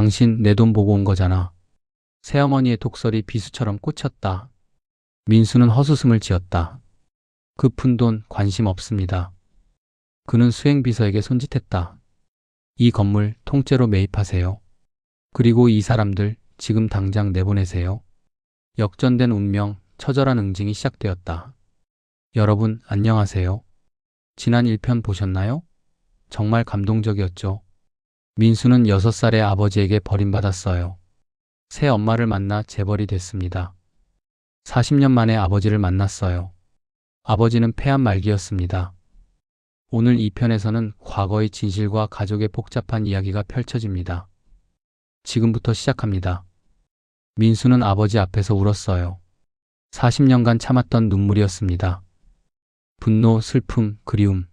당신 내 돈 보고 온 거잖아. 새어머니의 독설이 비수처럼 꽂혔다. 민수는 헛웃음을 지었다. 그 푼돈 관심 없습니다. 그는 수행비서에게 손짓했다. 이 건물 통째로 매입하세요. 그리고 이 사람들 지금 당장 내보내세요. 역전된 운명, 처절한 응징이 시작되었다. 여러분, 안녕하세요. 지난 1편 보셨나요? 정말 감동적이었죠. 민수는 6살의 아버지에게 버림받았어요. 새 엄마를 만나 재벌이 됐습니다. 40년 만에 아버지를 만났어요. 아버지는 폐암 말기였습니다. 오늘 2편에서는 과거의 진실과 가족의 복잡한 이야기가 펼쳐집니다. 지금부터 시작합니다. 민수는 아버지 앞에서 울었어요. 40년간 참았던 눈물이었습니다. 분노, 슬픔, 그리움.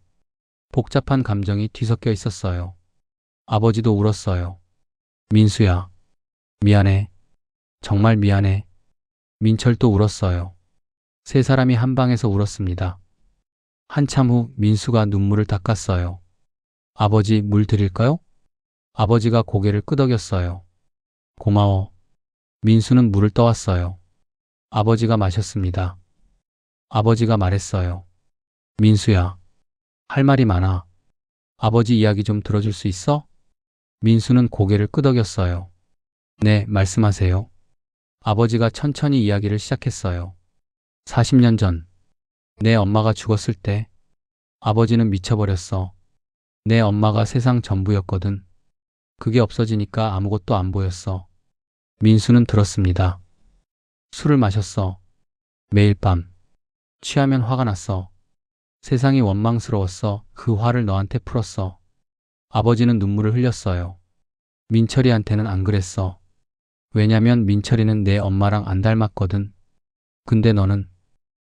복잡한 감정이 뒤섞여 있었어요. 아버지도 울었어요. 민수야, 미안해. 정말 미안해. 민철도 울었어요. 세 사람이 한 방에서 울었습니다. 한참 후 민수가 눈물을 닦았어요. 아버지, 물 드릴까요? 아버지가 고개를 끄덕였어요. 고마워. 민수는 물을 떠왔어요. 아버지가 마셨습니다. 아버지가 말했어요. 민수야, 할 말이 많아. 아버지 이야기 좀 들어줄 수 있어? 민수는 고개를 끄덕였어요. 네, 말씀하세요. 아버지가 천천히 이야기를 시작했어요. 40년 전, 내 엄마가 죽었을 때, 아버지는 미쳐버렸어. 내 엄마가 세상 전부였거든. 그게 없어지니까 아무것도 안 보였어. 민수는 들었습니다. 술을 마셨어. 매일 밤. 취하면 화가 났어. 세상이 원망스러웠어. 그 화를 너한테 풀었어. 아버지는 눈물을 흘렸어요. 민철이한테는 안 그랬어. 왜냐면 민철이는 내 엄마랑 안 닮았거든. 근데 너는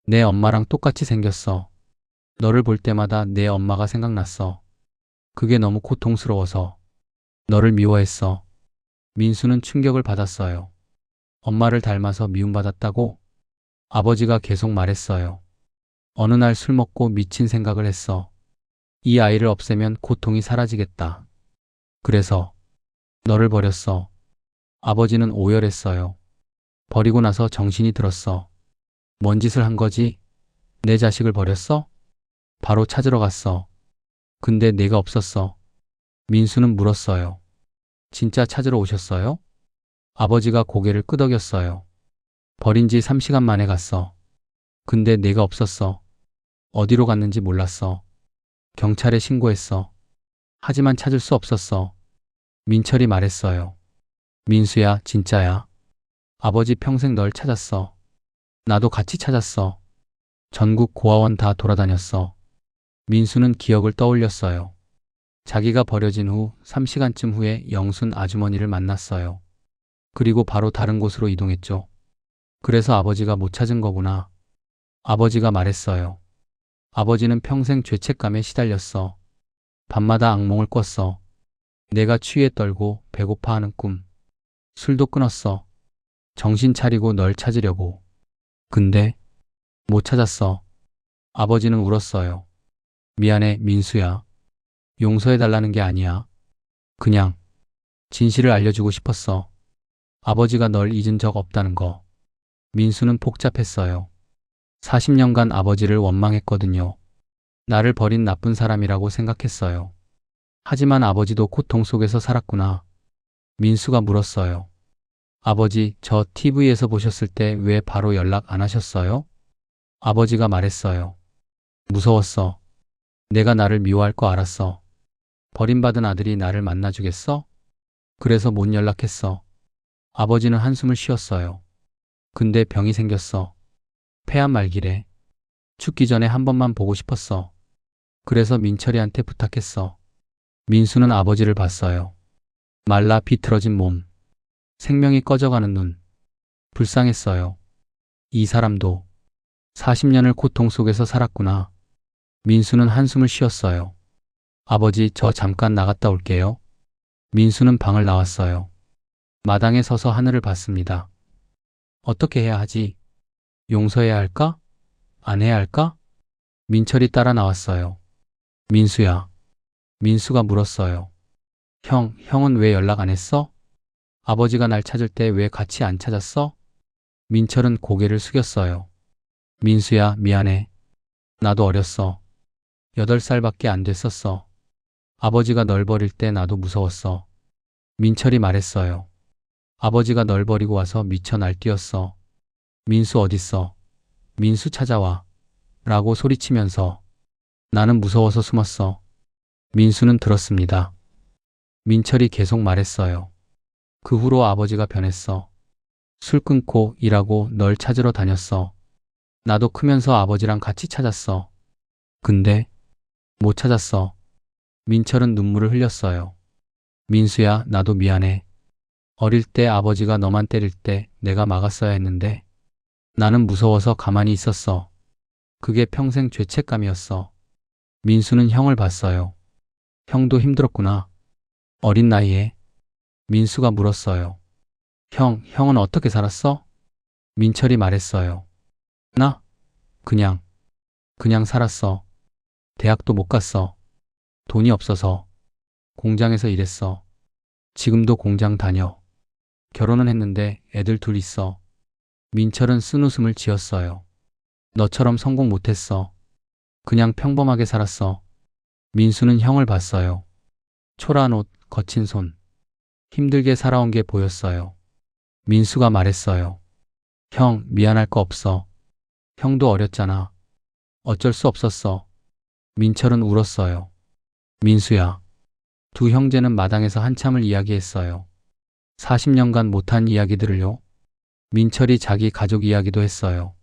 내 엄마랑 똑같이 생겼어. 너를 볼 때마다 내 엄마가 생각났어. 그게 너무 고통스러워서 너를 미워했어. 민수는 충격을 받았어요. 엄마를 닮아서 미움받았다고? 아버지가 계속 말했어요. 어느 날 술 먹고 미친 생각을 했어. 이 아이를 없애면 고통이 사라지겠다. 그래서 너를 버렸어. 아버지는 오열했어요. 버리고 나서 정신이 들었어. 뭔 짓을 한 거지? 내 자식을 버렸어? 바로 찾으러 갔어. 근데 내가 없었어. 민수는 물었어요. 진짜 찾으러 오셨어요? 아버지가 고개를 끄덕였어요. 버린 지 3시간 만에 갔어. 근데 내가 없었어. 어디로 갔는지 몰랐어. 경찰에 신고했어. 하지만 찾을 수 없었어. 민철이 말했어요. 민수야, 진짜야. 아버지 평생 널 찾았어. 나도 같이 찾았어. 전국 고아원 다 돌아다녔어. 민수는 기억을 떠올렸어요. 자기가 버려진 후 3시간쯤 후에 영순 아주머니를 만났어요. 그리고 바로 다른 곳으로 이동했죠. 그래서 아버지가 못 찾은 거구나. 아버지가 말했어요. 아버지는 평생 죄책감에 시달렸어. 밤마다 악몽을 꿨어. 내가 추위에 떨고 배고파하는 꿈. 술도 끊었어. 정신 차리고 널 찾으려고. 근데 못 찾았어. 아버지는 울었어요. 미안해, 민수야. 용서해달라는 게 아니야. 그냥 진실을 알려주고 싶었어. 아버지가 널 잊은 적 없다는 거. 민수는 복잡했어요. 40년간 아버지를 원망했거든요. 나를 버린 나쁜 사람이라고 생각했어요. 하지만 아버지도 고통 속에서 살았구나. 민수가 물었어요. 아버지, 저 TV에서 보셨을 때 왜 바로 연락 안 하셨어요? 아버지가 말했어요. 무서웠어. 내가 나를 미워할 거 알았어. 버림받은 아들이 나를 만나주겠어? 그래서 못 연락했어. 아버지는 한숨을 쉬었어요. 근데 병이 생겼어. 폐암 말기래. 죽기 전에 한 번만 보고 싶었어. 그래서 민철이한테 부탁했어. 민수는 아버지를 봤어요. 말라 비틀어진 몸. 생명이 꺼져가는 눈. 불쌍했어요. 이 사람도 40년을 고통 속에서 살았구나. 민수는 한숨을 쉬었어요. 아버지, 저 잠깐 나갔다 올게요. 민수는 방을 나왔어요. 마당에 서서 하늘을 봤습니다. 어떻게 해야 하지? 용서해야 할까? 안 해야 할까? 민철이 따라 나왔어요. 민수야. 민수가 물었어요. 형은 왜 연락 안 했어? 아버지가 날 찾을 때 왜 같이 안 찾았어? 민철은 고개를 숙였어요. 민수야, 미안해. 나도 어렸어. 8살밖에 안 됐었어. 아버지가 널 버릴 때 나도 무서웠어. 민철이 말했어요. 아버지가 널 버리고 와서 미쳐 날뛰었어. 민수 어딨어? 민수 찾아와. 라고 소리치면서 나는 무서워서 숨었어. 민수는 들었습니다. 민철이 계속 말했어요. 그 후로 아버지가 변했어. 술 끊고 일하고 널 찾으러 다녔어. 나도 크면서 아버지랑 같이 찾았어. 근데 못 찾았어. 민철은 눈물을 흘렸어요. 민수야, 나도 미안해. 어릴 때 아버지가 너만 때릴 때 내가 막았어야 했는데 나는 무서워서 가만히 있었어. 그게 평생 죄책감이었어. 민수는 형을 봤어요. 형도 힘들었구나. 어린 나이에. 민수가 물었어요. 형은 어떻게 살았어? 민철이 말했어요. 나? 그냥 살았어. 대학도 못 갔어. 돈이 없어서. 공장에서 일했어. 지금도 공장 다녀. 결혼은 했는데 애들 둘 있어. 민철은 쓴웃음을 지었어요. 너처럼 성공 못했어. 그냥 평범하게 살았어. 민수는 형을 봤어요. 초라한 옷, 거친 손. 힘들게 살아온 게 보였어요. 민수가 말했어요. 형, 미안할 거 없어. 형도 어렸잖아. 어쩔 수 없었어. 민철은 울었어요. 민수야. 두 형제는 마당에서 한참을 이야기했어요. 40년간 못한 이야기들을요. 민철이 자기 가족 이야기도 했어요.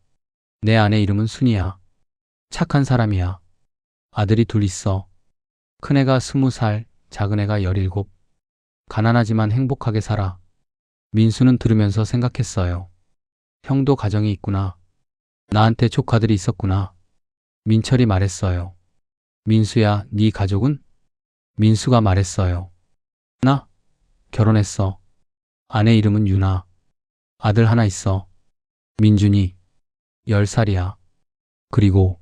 내 아내 이름은 순이야. 착한 사람이야. 아들이 둘 있어. 큰애가 20살, 작은애가 17. 가난하지만 행복하게 살아. 민수는 들으면서 생각했어요. 형도 가정이 있구나. 나한테 조카들이 있었구나. 민철이 말했어요. 민수야, 네 가족은? 민수가 말했어요. 나? 결혼했어. 아내 이름은 유나. 아들 하나 있어. 민준이. 10살이야. 그리고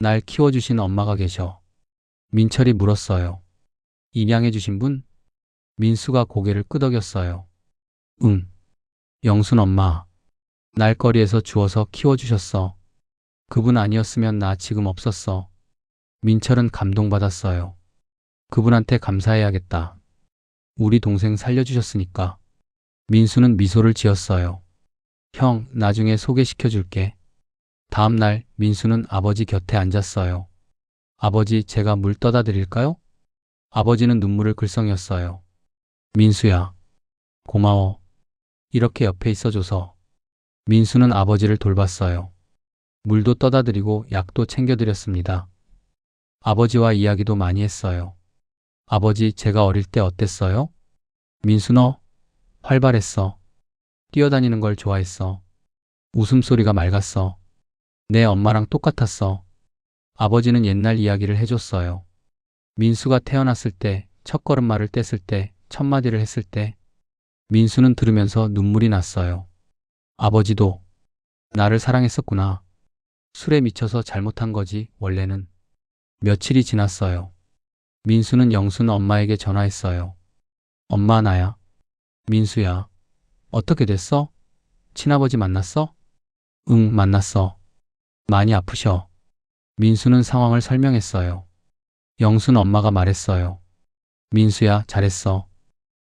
날 키워주신 엄마가 계셔. 민철이 물었어요. 입양해주신 분? 민수가 고개를 끄덕였어요. 응. 영순 엄마. 날 거리에서 주워서 키워주셨어. 그분 아니었으면 나 지금 없었어. 민철은 감동받았어요. 그분한테 감사해야겠다. 우리 동생 살려주셨으니까. 민수는 미소를 지었어요. 형, 나중에 소개시켜줄게. 다음 날 민수는 아버지 곁에 앉았어요. 아버지, 제가 물 떠다 드릴까요? 아버지는 눈물을 글썽였어요. 민수야, 고마워. 이렇게 옆에 있어줘서. 민수는 아버지를 돌봤어요. 물도 떠다 드리고 약도 챙겨드렸습니다. 아버지와 이야기도 많이 했어요. 아버지, 제가 어릴 때 어땠어요? 민수 너 활발했어. 뛰어다니는 걸 좋아했어. 웃음소리가 맑았어. 내 엄마랑 똑같았어. 아버지는 옛날 이야기를 해줬어요. 민수가 태어났을 때, 첫걸음마를 뗐을 때, 첫마디를 했을 때, 민수는 들으면서 눈물이 났어요. 아버지도 나를 사랑했었구나. 술에 미쳐서 잘못한 거지, 원래는. 며칠이 지났어요. 민수는 영순 엄마에게 전화했어요. 엄마, 나야. 민수야. 어떻게 됐어? 친아버지 만났어? 응, 만났어. 많이 아프셔. 민수는 상황을 설명했어요. 영순 엄마가 말했어요. 민수야, 잘했어.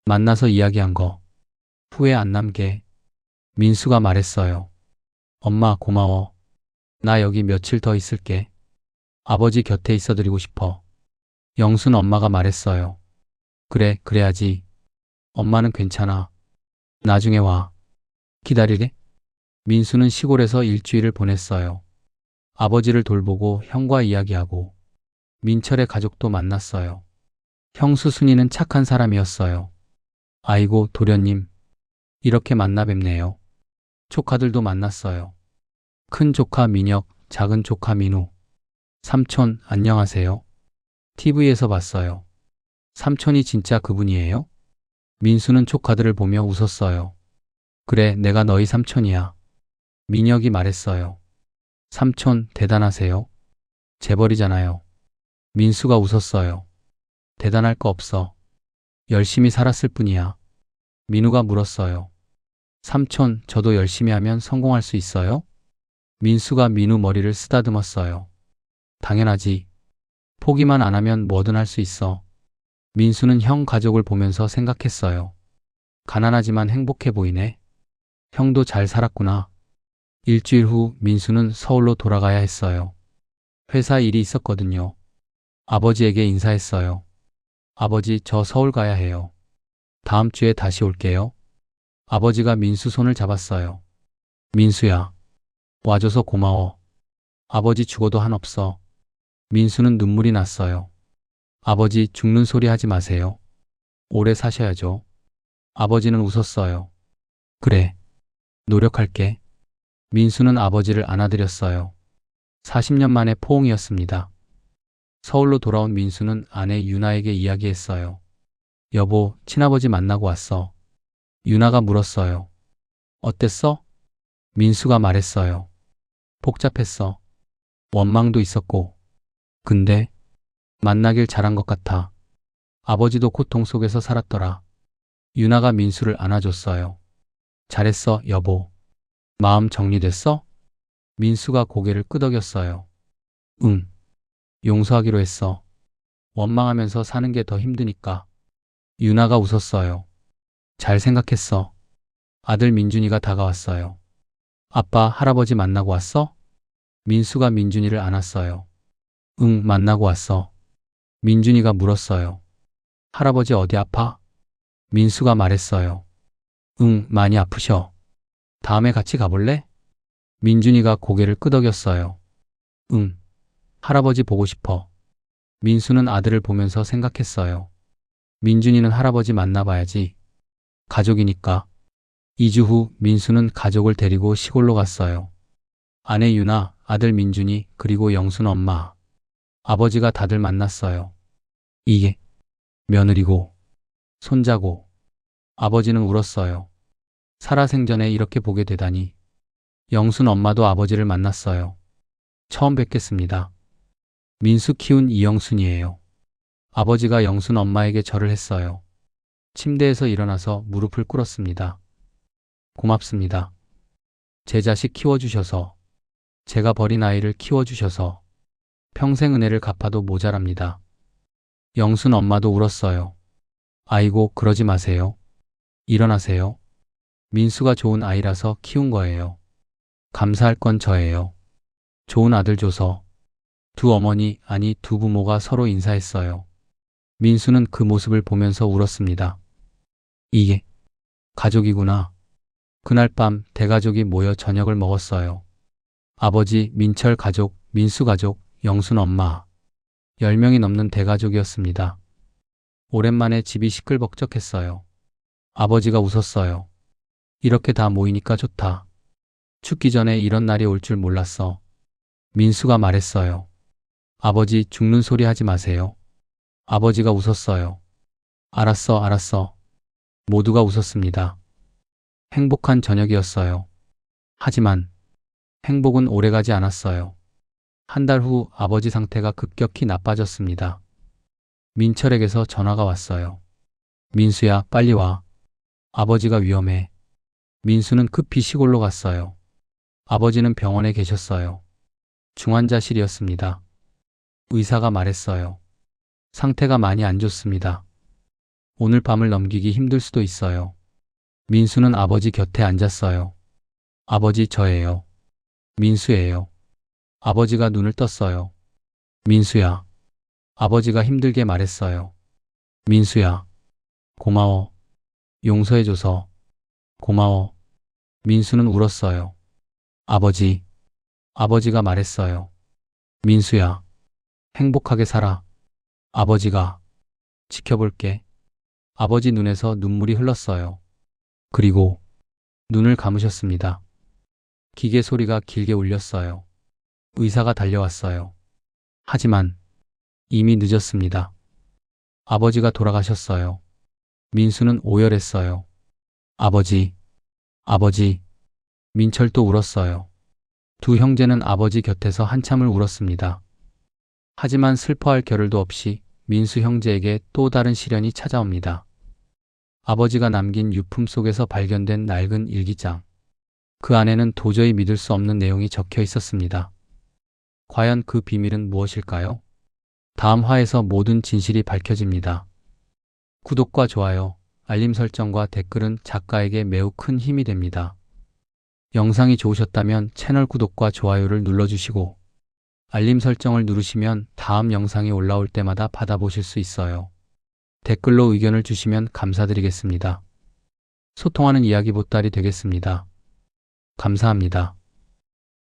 만나서 이야기한 거. 후회 안 남게. 민수가 말했어요. 엄마, 고마워. 나 여기 며칠 더 있을게. 아버지 곁에 있어드리고 싶어. 영순 엄마가 말했어요. 그래, 그래야지. 엄마는 괜찮아. 나중에 와. 기다리게. 민수는 시골에서 일주일을 보냈어요. 아버지를 돌보고 형과 이야기하고 민철의 가족도 만났어요. 형수 순이는 착한 사람이었어요. 아이고, 도련님. 이렇게 만나 뵙네요. 조카들도 만났어요. 큰 조카 민혁, 작은 조카 민우. 삼촌, 안녕하세요. TV에서 봤어요. 삼촌이 진짜 그분이에요? 민수는 조카들을 보며 웃었어요. 그래, 내가 너희 삼촌이야. 민혁이 말했어요. 삼촌, 대단하세요. 재벌이잖아요. 민수가 웃었어요. 대단할 거 없어. 열심히 살았을 뿐이야. 민우가 물었어요. 삼촌, 저도 열심히 하면 성공할 수 있어요? 민수가 민우 머리를 쓰다듬었어요. 당연하지. 포기만 안 하면 뭐든 할 수 있어. 민수는 형 가족을 보면서 생각했어요. 가난하지만 행복해 보이네. 형도 잘 살았구나. 일주일 후 민수는 서울로 돌아가야 했어요. 회사 일이 있었거든요. 아버지에게 인사했어요. 아버지, 저 서울 가야 해요. 다음 주에 다시 올게요. 아버지가 민수 손을 잡았어요. 민수야, 와줘서 고마워. 아버지 죽어도 한없어. 민수는 눈물이 났어요. 아버지, 죽는 소리 하지 마세요. 오래 사셔야죠. 아버지는 웃었어요. 그래, 노력할게. 민수는 아버지를 안아드렸어요. 40년 만에 포옹이었습니다. 서울로 돌아온 민수는 아내 유나에게 이야기했어요. 여보, 친아버지 만나고 왔어. 유나가 물었어요. 어땠어? 민수가 말했어요. 복잡했어. 원망도 있었고. 근데 만나길 잘한 것 같아. 아버지도 고통 속에서 살았더라. 유나가 민수를 안아줬어요. 잘했어, 여보. 마음 정리됐어? 민수가 고개를 끄덕였어요. 응. 용서하기로 했어. 원망하면서 사는 게 더 힘드니까. 유나가 웃었어요. 잘 생각했어. 아들 민준이가 다가왔어요. 아빠, 할아버지 만나고 왔어? 민수가 민준이를 안았어요. 응, 만나고 왔어. 민준이가 물었어요. 할아버지 어디 아파? 민수가 말했어요. 응, 많이 아프셔. 다음에 같이 가볼래? 민준이가 고개를 끄덕였어요. 응, 할아버지 보고 싶어. 민수는 아들을 보면서 생각했어요. 민준이는 할아버지 만나봐야지. 가족이니까. 2주 후 민수는 가족을 데리고 시골로 갔어요. 아내 유나, 아들 민준이, 그리고 영순 엄마. 아버지가 다들 만났어요. 이게 며느리고 손자고. 아버지는 울었어요. 살아생전에 이렇게 보게 되다니. 영순 엄마도 아버지를 만났어요. 처음 뵙겠습니다. 민수 키운 이영순이에요. 아버지가 영순 엄마에게 절을 했어요. 침대에서 일어나서 무릎을 꿇었습니다. 고맙습니다. 제 자식 키워주셔서, 제가 버린 아이를 키워주셔서 평생 은혜를 갚아도 모자랍니다. 영순 엄마도 울었어요. 아이고, 그러지 마세요. 일어나세요. 민수가 좋은 아이라서 키운 거예요. 감사할 건 저예요. 좋은 아들 줘서. 두 어머니, 아니 두 부모가 서로 인사했어요. 민수는 그 모습을 보면서 울었습니다. 이게 가족이구나. 그날 밤 대가족이 모여 저녁을 먹었어요. 아버지, 민철 가족, 민수 가족, 영순 엄마. 10명이 넘는 대가족이었습니다. 오랜만에 집이 시끌벅적했어요. 아버지가 웃었어요. 이렇게 다 모이니까 좋다. 죽기 전에 이런 날이 올 줄 몰랐어. 민수가 말했어요. 아버지, 죽는 소리 하지 마세요. 아버지가 웃었어요. 알았어, 알았어. 모두가 웃었습니다. 행복한 저녁이었어요. 하지만 행복은 오래가지 않았어요. 한 달 후 아버지 상태가 급격히 나빠졌습니다. 민철에게서 전화가 왔어요. 민수야, 빨리 와. 아버지가 위험해. 민수는 급히 시골로 갔어요. 아버지는 병원에 계셨어요. 중환자실이었습니다. 의사가 말했어요. 상태가 많이 안 좋습니다. 오늘 밤을 넘기기 힘들 수도 있어요. 민수는 아버지 곁에 앉았어요. 아버지, 저예요. 민수예요. 아버지가 눈을 떴어요. 민수야. 아버지가 힘들게 말했어요. 민수야. 고마워. 용서해줘서. 고마워. 민수는 울었어요. 아버지. 아버지가 말했어요. 민수야. 행복하게 살아. 아버지가 지켜볼게. 아버지 눈에서 눈물이 흘렀어요. 그리고 눈을 감으셨습니다. 기계 소리가 길게 울렸어요. 의사가 달려왔어요. 하지만 이미 늦었습니다. 아버지가 돌아가셨어요. 민수는 오열했어요. 아버지, 아버지. 민철도 울었어요. 두 형제는 아버지 곁에서 한참을 울었습니다. 하지만 슬퍼할 겨를도 없이 민수 형제에게 또 다른 시련이 찾아옵니다. 아버지가 남긴 유품 속에서 발견된 낡은 일기장. 그 안에는 도저히 믿을 수 없는 내용이 적혀 있었습니다. 과연 그 비밀은 무엇일까요? 다음 화에서 모든 진실이 밝혀집니다. 구독과 좋아요, 알림 설정과 댓글은 작가에게 매우 큰 힘이 됩니다. 영상이 좋으셨다면 채널 구독과 좋아요를 눌러주시고 알림 설정을 누르시면 다음 영상이 올라올 때마다 받아보실 수 있어요. 댓글로 의견을 주시면 감사드리겠습니다. 소통하는 이야기 보따리 되겠습니다. 감사합니다.